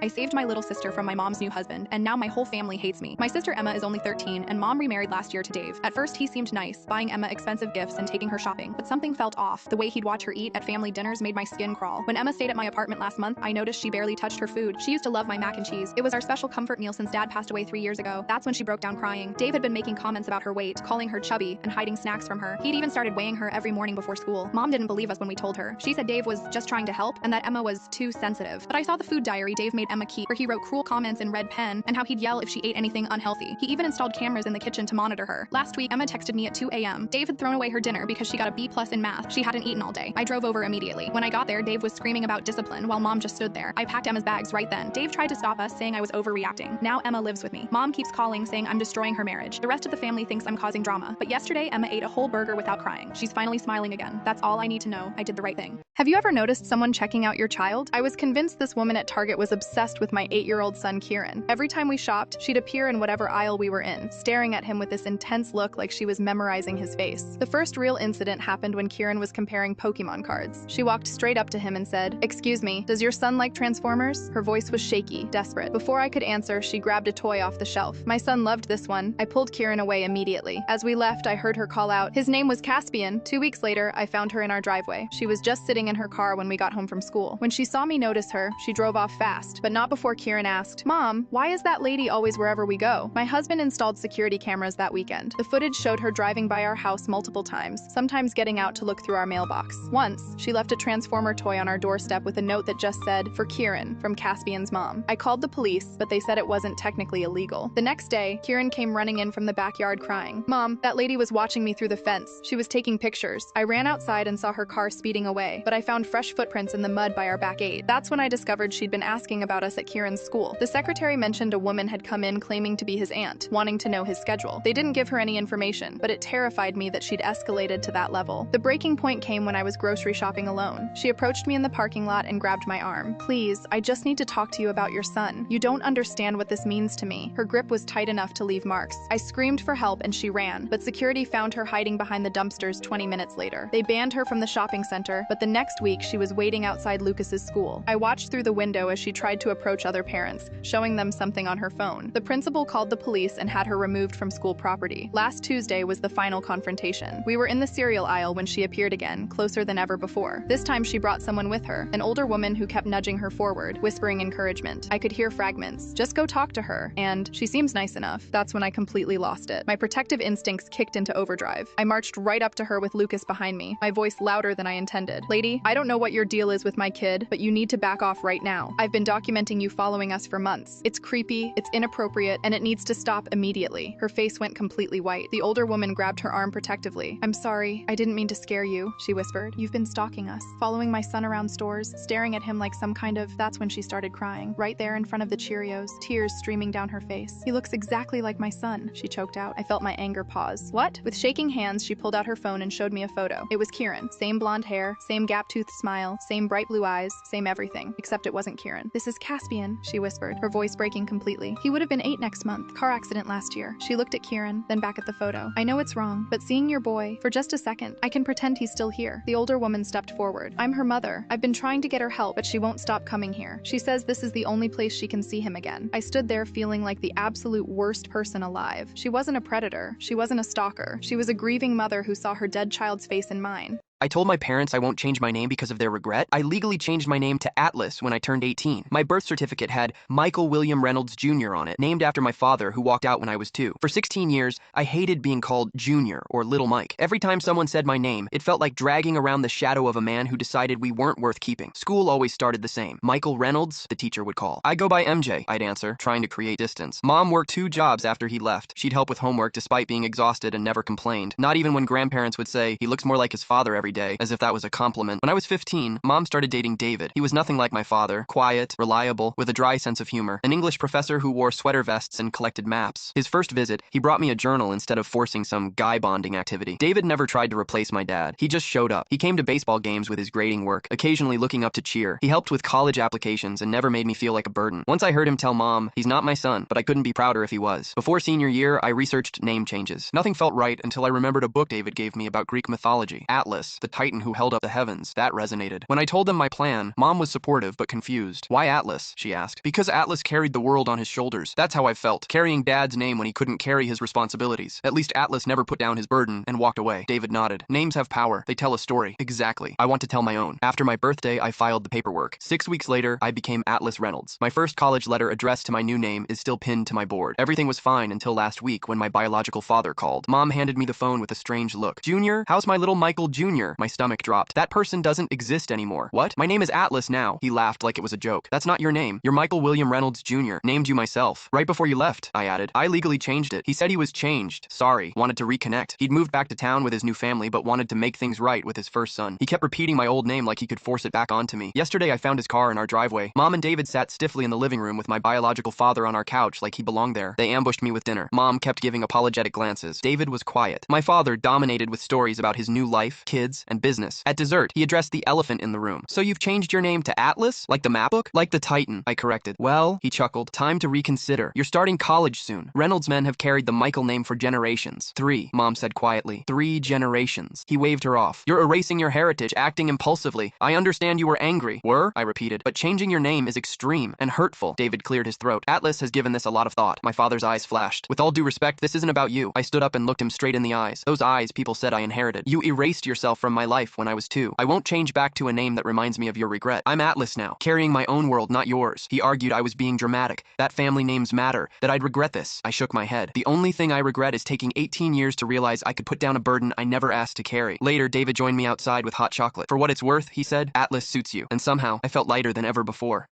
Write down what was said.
I saved my little sister from my mom's new husband, and now my whole family hates me. My sister Emma is only 13, and mom remarried last year to Dave. At first, he seemed nice, buying Emma expensive gifts and taking her shopping, but something felt off. The way he'd watch her eat at family dinners made my skin crawl. When Emma stayed at my apartment last month, I noticed she barely touched her food. She used to love my mac and cheese. It was our special comfort meal since dad passed away 3 years ago. That's when she broke down crying. Dave had been making comments about her weight, calling her chubby, and hiding snacks from her. He'd even started weighing her every morning before school. Mom didn't believe us when we told her. She said Dave was just trying to help and that Emma was too sensitive. But I saw the food diary Dave made Emma keep, where he wrote cruel comments in red pen and how he'd yell if she ate anything unhealthy. He even installed cameras in the kitchen to monitor her. Last week, Emma texted me at 2 a.m. Dave had thrown away her dinner because she got a B+ in math. She hadn't eaten all day. I drove over immediately. When I got there, Dave was screaming about discipline while mom just stood there. I packed Emma's bags right then. Dave tried to stop us, saying I was overreacting. Now Emma lives with me. Mom keeps calling, saying I'm destroying her marriage. The rest of the family thinks I'm causing drama. But yesterday, Emma ate a whole burger without crying. She's finally smiling again. That's all I need to know. I did the right thing. Have you ever noticed someone checking out your child? I was convinced this woman at Target was obsessed with my 8-year-old son Kieran. Every time we shopped, she'd appear in whatever aisle we were in, staring at him with this intense look like she was memorizing his face. The first real incident happened when Kieran was comparing Pokemon cards. She walked straight up to him and said, "Excuse me, does your son like Transformers?" Her voice was shaky, desperate. Before I could answer, she grabbed a toy off the shelf. My son loved this one. I pulled Kieran away immediately. As we left, I heard her call out, "His name was Caspian." 2 weeks later, I found her in our driveway. She was just sitting in her car when we got home from school. When she saw me notice her, she drove off fast, but not before Kieran asked, "Mom, why is that lady always wherever we go?" My husband installed security cameras that weekend. The footage showed her driving by our house multiple times, sometimes getting out to look through our mailbox. Once, she left a Transformer toy on our doorstep with a note that just said, "For Kieran," from Caspian's mom. I called the police, but they said it wasn't technically illegal. The next day, Kieran came running in from the backyard crying, "Mom, that lady was watching me through the fence. She was taking pictures." I ran outside and saw her car speeding away, but I found fresh footprints in the mud by our back gate. That's when I discovered she'd been asking about us at Kieran's school. The secretary mentioned a woman had come in claiming to be his aunt, wanting to know his schedule. They didn't give her any information, but it terrified me that she'd escalated to that level. The breaking point came when I was grocery shopping alone. She approached me in the parking lot and grabbed my arm. "Please, I just need to talk to you about your son. You don't understand what this means to me." Her grip was tight enough to leave marks. I screamed for help and she ran, but security found her hiding behind the dumpsters 20 minutes later. They banned her from the shopping center, but the next week she was waiting outside Lucas's school. I watched through the window as she tried to approach other parents, showing them something on her phone. The principal called the police and had her removed from school property. Last Tuesday was the final confrontation. We were in the cereal aisle when she appeared again, closer than ever before. This time she brought someone with her, an older woman who kept nudging her forward, whispering encouragement. I could hear fragments. "Just go talk to her," and "She seems nice enough." That's when I completely lost it. My protective instincts kicked into overdrive. I marched right up to her with Lucas behind me, my voice louder than I intended. "Lady, I don't know what your deal is with my kid, but you need to back off right now. I've been documenting you following us for months. It's creepy, it's inappropriate, and it needs to stop immediately." Her face went completely white. The older woman grabbed her arm protectively. "I'm sorry, I didn't mean to scare you," she whispered. "You've been stalking us, following my son around stores, staring at him like some kind of—" That's when she started crying, right there in front of the Cheerios, tears streaming down her face. "He looks exactly like my son," she choked out. I felt my anger pause. "What?" With shaking hands, she pulled out her phone and showed me a photo. It was Kieran. Same blonde hair, same gap-toothed smile, same bright blue eyes, same everything, except it wasn't Kieran. "This is Caspian," she whispered, her voice breaking completely. "He would have been 8 next month. Car accident last year." She looked at Kieran, then back at the photo. "I know it's wrong, but seeing your boy, for just a second, I can pretend he's still here." The older woman stepped forward. "I'm her mother. I've been trying to get her help, but she won't stop coming here. She says this is the only place she can see him again." I stood there feeling like the absolute worst person alive. She wasn't a predator. She wasn't a stalker. She was a grieving mother who saw her dead child's face in mine. I told my parents I won't change my name because of their regret. I legally changed my name to Atlas when I turned 18. My birth certificate had Michael William Reynolds Jr. on it, named after my father who walked out when I was 2. For 16 years, I hated being called Junior or Little Mike. Every time someone said my name, it felt like dragging around the shadow of a man who decided we weren't worth keeping. School always started the same. "Michael Reynolds," the teacher would call. "I go by MJ," I'd answer, trying to create distance. Mom worked 2 jobs after he left. She'd help with homework despite being exhausted and never complained. Not even when grandparents would say, "He looks more like his father every day," as if that was a compliment. When I was 15, Mom started dating David. He was nothing like my father, quiet, reliable, with a dry sense of humor, an English professor who wore sweater vests and collected maps. His first visit, he brought me a journal instead of forcing some guy bonding activity. David never tried to replace my dad. He just showed up. He came to baseball games with his grading work, occasionally looking up to cheer. He helped with college applications and never made me feel like a burden. Once I heard him tell Mom, "He's not my son," but I couldn't be prouder if he was. Before senior year, I researched name changes. Nothing felt right until I remembered a book David gave me about Greek mythology, Atlas. the titan who held up the heavens. That resonated. When I told them my plan, Mom was supportive but confused. Why Atlas? She asked. Because Atlas carried the world on his shoulders. That's how I felt, carrying Dad's name when he couldn't carry his responsibilities. At least Atlas never put down his burden and walked away. David nodded. Names have power. They tell a story. Exactly. I want to tell my own. After my birthday, I filed the paperwork. 6 weeks later, I became Atlas Reynolds. My first college letter addressed to my new name is still pinned to my board. Everything was fine until last week when my biological father called. Mom handed me the phone with a strange look. Junior? How's my little Michael Jr.? My stomach dropped. That person doesn't exist anymore. What? My name is Atlas now. He laughed like it was a joke. That's not your name. You're Michael William Reynolds Jr. Named you myself. Right before you left, I added. I legally changed it. He said he was changed. Sorry. Wanted to reconnect. He'd moved back to town with his new family but wanted to make things right with his first son. He kept repeating my old name like he could force it back onto me. Yesterday I found his car in our driveway. Mom and David sat stiffly in the living room with my biological father on our couch like he belonged there. They ambushed me with dinner. Mom kept giving apologetic glances. David was quiet. My father dominated with stories about his new life, kids, and business. At dessert, he addressed the elephant in the room. So you've changed your name to Atlas? Like the map book? Like the Titan, I corrected. Well, he chuckled. Time to reconsider. You're starting college soon. Reynolds men have carried the Michael name for generations. 3, Mom said quietly. 3 generations. He waved her off. You're erasing your heritage, acting impulsively. I understand you were angry. Were? I repeated. But changing your name is extreme and hurtful. David cleared his throat. Atlas has given this a lot of thought. My father's eyes flashed. With all due respect, this isn't about you. I stood up and looked him straight in the eyes. Those eyes people said I inherited. You erased yourself from my life when I was 2. I won't change back to a name that reminds me of your regret. I'm Atlas now, carrying my own world, not yours. He argued I was being dramatic, that family names matter, that I'd regret this. I shook my head. The only thing I regret is taking 18 years to realize I could put down a burden I never asked to carry. Later, David joined me outside with hot chocolate. For what it's worth, he said, Atlas suits you. And somehow, I felt lighter than ever before.